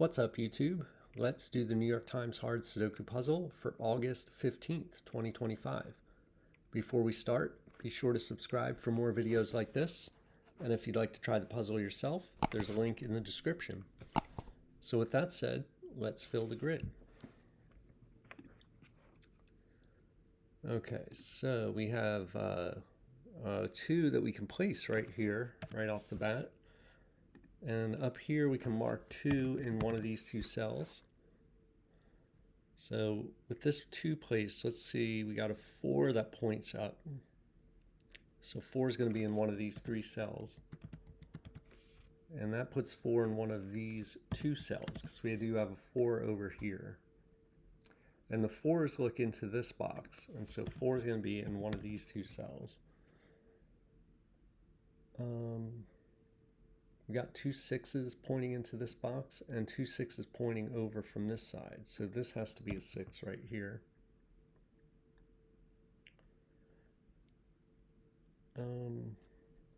What's up, YouTube? Let's do the New York Times Hard Sudoku puzzle for August 15th, 2025. Before we start, be sure to subscribe for more videos like this. And if you'd like to try the puzzle yourself, there's a link in the description. So with that said, let's fill the grid. Okay, so we have two that we can place right here, right off the bat. And up here we can mark 2 in one of these two cells. So with this 2 place, let's see, we got a 4 that points up. So 4 is going to be in one of these 3 cells. And that puts 4 in one of these 2 cells, because we do have a 4 over here. And the 4s look into this box, and so 4 is going to be in one of these 2 cells. We got 2 6s pointing into this box and 2 6s pointing over from this side. So this has to be a 6 right here.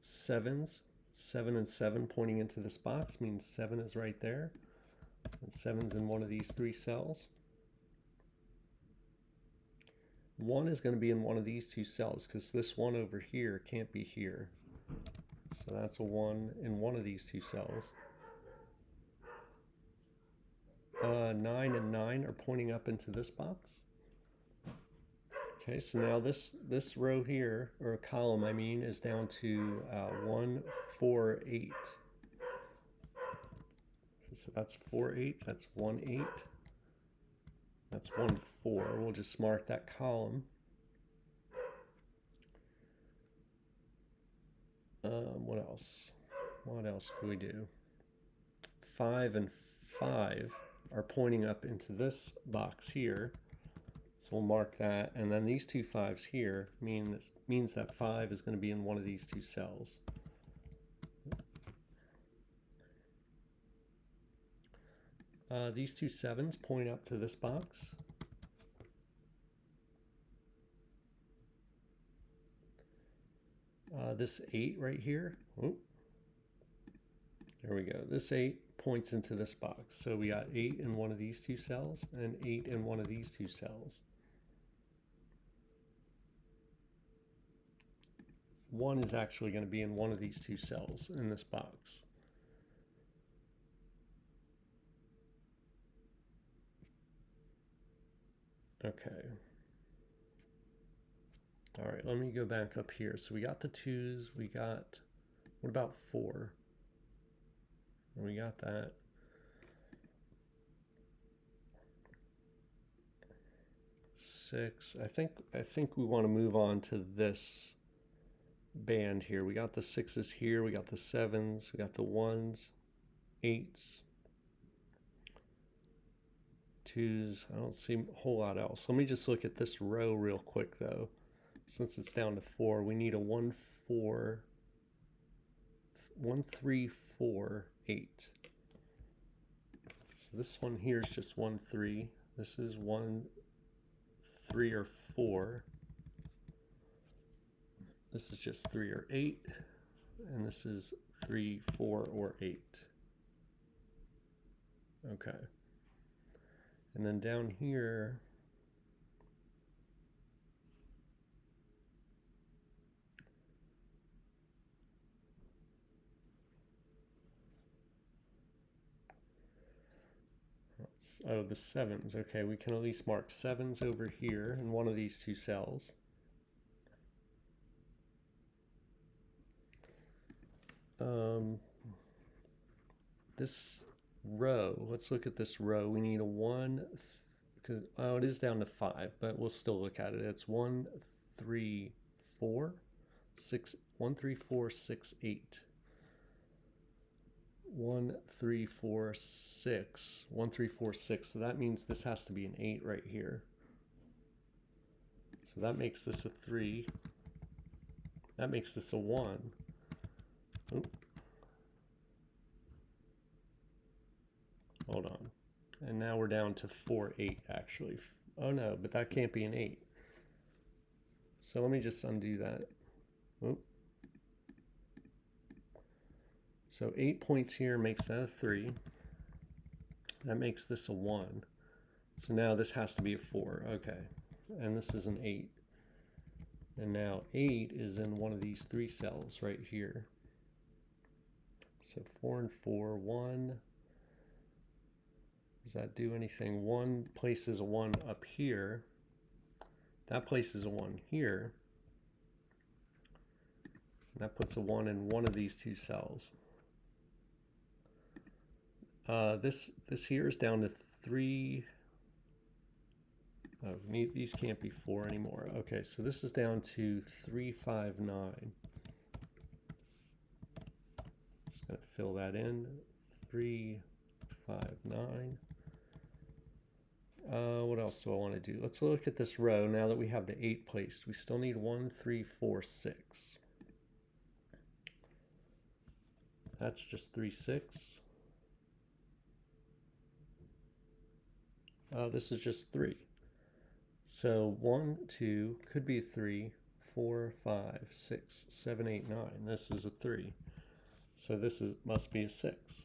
Sevens, 7 and 7 pointing into this box means 7 is right there. And 7's in one of these 3 cells. 1 is going to be in one of these 2 cells because this 1 over here can't be here. So that's a 1 in one of these 2 cells. 9 and 9 are pointing up into this box. Okay, so now this row here, or column I mean, is down to 1, 4, 8. So that's 4, 8, that's 1, 8. That's 1, 4. We'll just mark that column. What else? What else can we do? 5 and 5 are pointing up into this box here. So we'll mark that. And then these 2 5s here means that 5 is going to be in one of these 2 cells. These 2 7s point up to this box. This 8 right here, oh, there we go. This 8 points into this box. So we got 8 in one of these 2 cells and 8 in one of these 2 cells. 1 is actually going to be in one of these 2 cells in this box. Okay. All right, let me go back up here. So we got the 2s, we got, what about 4? We got that. 6. I think we want to move on to this band here. We got the 6s here, we got the 7s, we got the 1s, 8s, 2s. I don't see a whole lot else. Let me just look at this row real quick though. Since it's down to 4, we need a 1, 4, 1, 3, 4, 8. So this one here is just 1, 3. This is 1, 3, or 4. This is just 3 or 8. And this is 3, 4, or 8. Okay. And then down here, oh, the 7s. Okay, we can at least mark 7s over here in one of these 2 cells. This row, let's look at this row. We need a 1, because, oh, it is down to 5, but we'll still look at it. It's 1, 3, 4, 6, 1, 3, 4, 6, 8. 1, 3, 4, 6. 1, 3, 4, 6. So that means this has to be an 8 right here. So that makes this a 3. That makes this a 1. Oop. Hold on. And now we're down to 4, 8 actually. Oh no, but that can't be an 8. So let me just undo that. Oop. So 8 points here makes that a 3. That makes this a 1. So now this has to be a 4. Okay. And this is an 8. And now 8 is in one of these 3 cells right here. So 4 and 4, 1. Does that do anything? 1 places a 1 up here. That places a 1 here. And that puts a 1 in one of these 2 cells. This here is down to 3. Oh, these can't be 4 anymore. Okay, so this is down to 3, 5, 9. Just going to fill that in. 3, 5, 9. What else do I want to do? Let's look at this row now that we have the 8 placed. We still need 1, 3, 4, 6. That's just 3, 6. This is just 3. So 1, 2, could be a 3, 4, 5, 6, 7, 8, 9. This is a 3. So this must be a 6.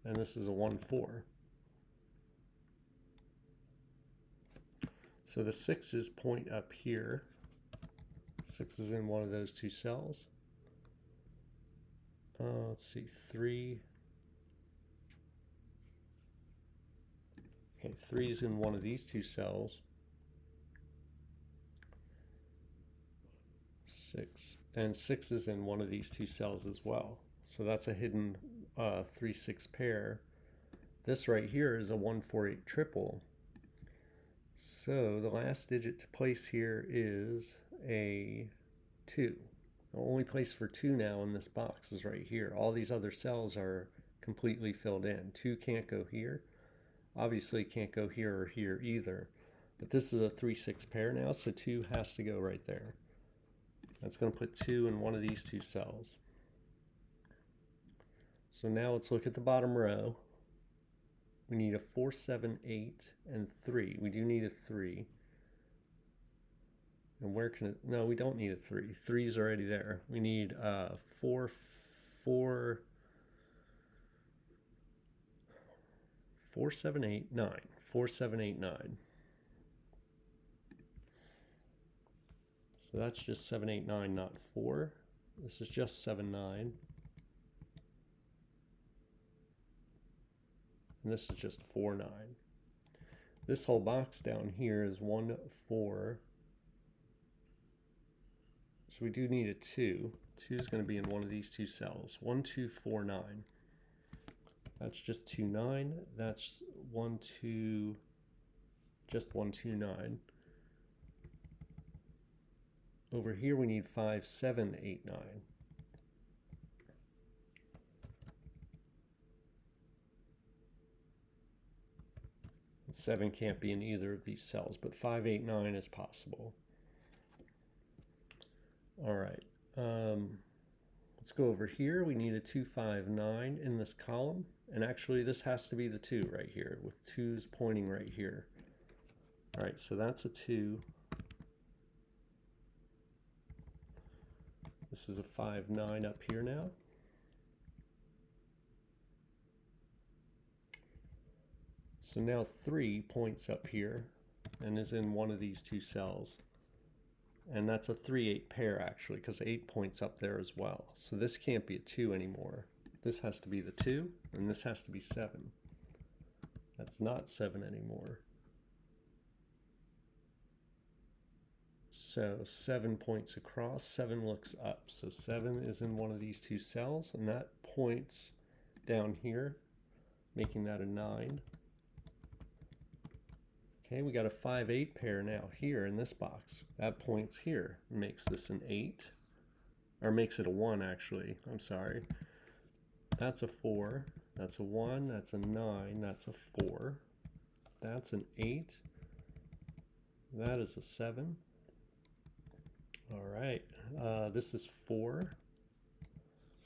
And this is a 1, 4. So the 6's point up here. 6 is in one of those 2 cells. Let's see, 3. Okay, 3 is in one of these 2 cells. 6. And 6 is in one of these 2 cells as well. So that's a hidden 3, 6 pair. This right here is a 1, 4, 8 triple. So the last digit to place here is a 2. The only place for 2 now in this box is right here. All these other cells are completely filled in. 2 can't go here. Obviously can't go here or here either. But this is a 3, 6 pair now, so 2 has to go right there. That's going to put 2 in one of these 2 cells. So now let's look at the bottom row. We need a 4, 7, 8, and 3. We do need a 3. And where can it? No, we don't need a 3. 3's already there. We need 4, 4, 4, 7, 8, 9. 4, 7, 8, 9. So that's just 7, 8, 9, not 4. This is just 7, 9. And this is just 4, 9. This whole box down here is 1, 4. So we do need a 2. 2 is going to be in one of these 2 cells. 1, 2, 4, 9. That's just 2, 9. That's 1, 2, just 1, 2, 9. Over here we need 5, 7, 8, 9. 7 can't be in either of these cells, but 5, 8, 9 is possible. All right, let's go over here. We need a 2, 5, 9 in this column, and actually this has to be the 2 right here, with 2's pointing right here. All right, so that's a 2. This is a 5, 9 up here now. So now 3 points up here and is in one of these 2 cells. And that's a 3, 8 pair actually, because 8 points up there as well. So this can't be a 2 anymore. This has to be the 2, and this has to be 7. That's not 7 anymore. So 7 points across, 7 looks up. So 7 is in one of these 2 cells, and that points down here, making that a 9. Okay, we got a 5, 8 pair now here in this box. That points here, makes this an 8, or makes it a 1 actually, I'm sorry. That's a 4, that's a 1, that's a 9, that's a 4, that's an 8, that is a 7. All right, this is 4,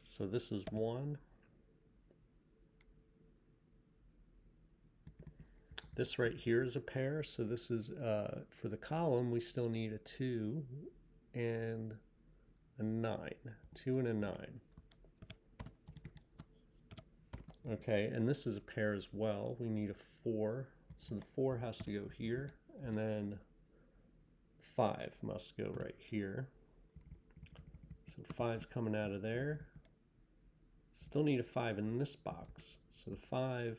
so this is 1. This right here is a pair, so this is, for the column, we still need a 2 and a 9. 2 and a 9. Okay, and this is a pair as well. We need a 4, so the 4 has to go here, and then 5 must go right here. So 5's coming out of there. Still need a 5 in this box. So the 5,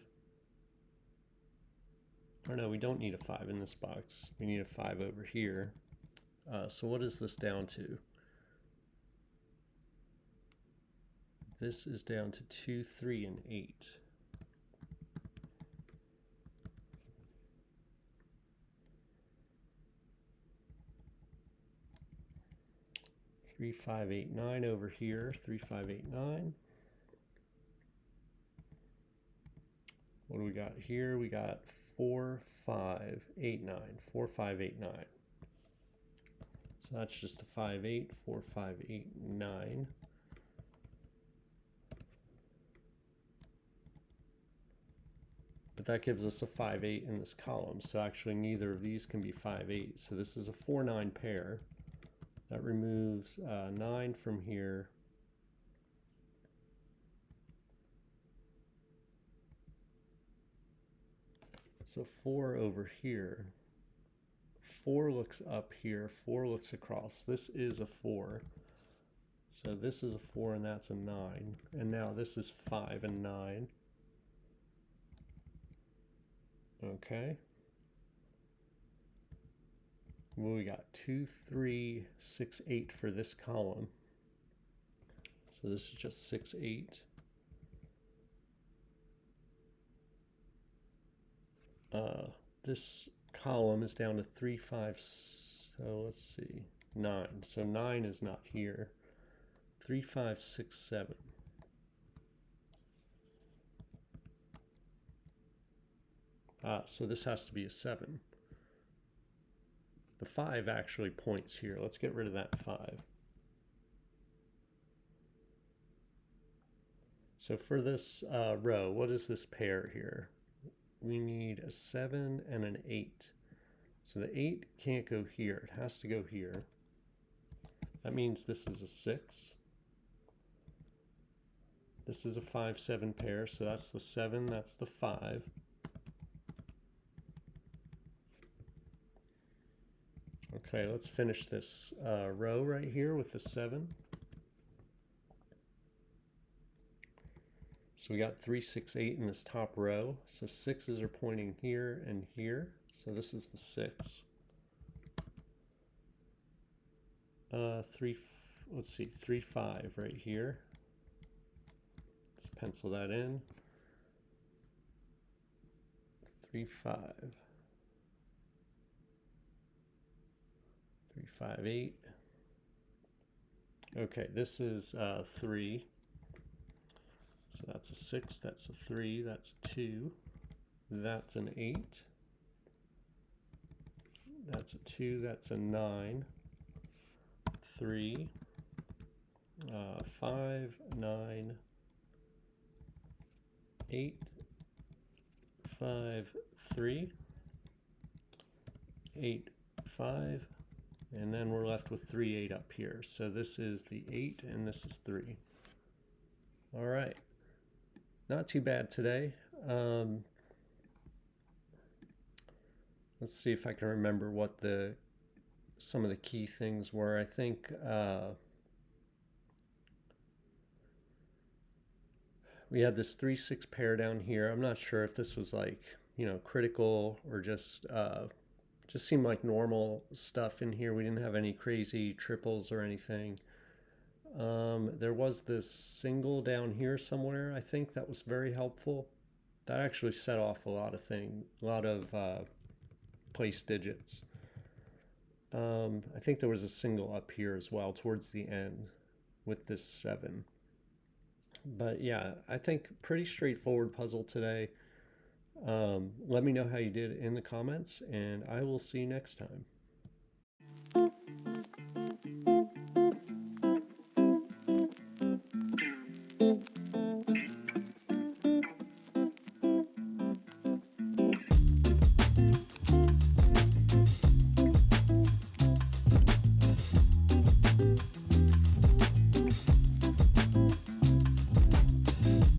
or no, we don't need a 5 in this box. We need a 5 over here. So what is this down to? This is down to 2, 3, and 8. 3, 5, 8, 9 over here. 3, 5, 8, 9. What do we got here? We got 4, 5, 8, 9. 4, 5, 8, 9. So that's just a 5, 8, 4, 5, 8, 9. But that gives us a 5, 8 in this column. So actually neither of these can be 5, 8. So this is a 4, 9 pair. That removes 9 from here. So 4 over here. 4 looks up here, 4 looks across. This is a 4. So this is a 4 and that's a 9. And now this is 5 and 9. Okay. Well, we got 2, 3, 6, 8 for this column. So this is just 6, 8. This column is down to 3, 5, so let's see, 9. So 9 is not here. 3, 5, 6, 7. So this has to be a 7. The 5 actually points here. Let's get rid of that 5. So for this row, what is this pair here? We need a 7 and an 8. So the 8 can't go here. It has to go here. That means this is a 6. This is a 5, 7 pair. So that's the 7, that's the 5. Okay, let's finish this row right here with the 7. So we got 3, 6, 8 in this top row. So 6s are pointing here and here. So this is the 6. 3, 5 right here. Let's pencil that in. 3, 5. 3, 5, 8. Okay, this is 3. So that's a 6, that's a 3, that's a 2, that's an 8, that's a 2, that's a 9, 3, 5, 9, 8, 5, 3, 8, 5, and then we're left with 3, 8 up here. So this is the 8 and this is 3. All right. Not too bad today. Let's see if I can remember what some of the key things were. I think we had this 3, 6 pair down here. I'm not sure if this was like, critical or just seemed like normal stuff in here. We didn't have any crazy triples or anything. There was this single down here somewhere. I think that was very helpful. That actually set off a lot of place digits. I think there was a single up here as well towards the end with this 7. But yeah, I think pretty straightforward puzzle today. Let me know how you did in the comments, and I will see you next time.